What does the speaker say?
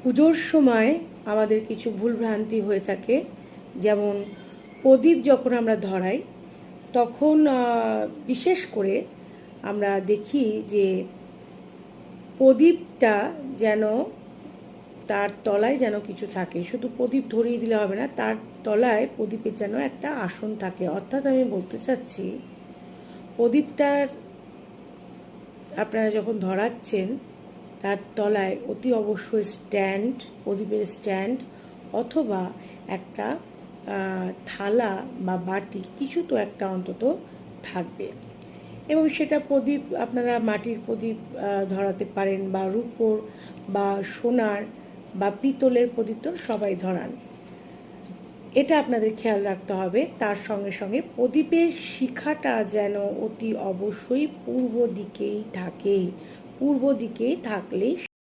পুজোর সময় আমাদের কিছু ভুলভ্রান্তি হয়ে থাকে। যেমন প্রদীপ যখন আমরা ধরাই তখন বিশেষ করে আমরা দেখি যে প্রদীপটা যেন তার তলায় যেন কিছু থাকে। শুধু প্রদীপ ধরিয়ে দিলে হবে না, তার তলায় প্রদীপের যেন একটা আসন থাকে। অর্থাৎ আমি বলতে চাচ্ছি, প্রদীপটার আপনারা যখন ধরাচ্ছেন তার তলায় অতি অবশ্যই স্ট্যান্ড, প্রদীপের স্ট্যান্ড অথবা একটা থালা বা বাটি কিছু তো একটা অন্তত থাকবে। এবং সেটা প্রদীপ আপনারা মাটির প্রদীপ ধরাতে পারেন, বা রূপোর বা সোনার বা পিতলের প্রদীপ তো সবাই ধরান। এটা আপনাদের খেয়াল রাখতে হবে। তার সঙ্গে সঙ্গে প্রদীপের শিখাটা যেন অতি অবশ্যই পূর্ব দিকেই থাকে। পূর্ব দিকেই থাকলেই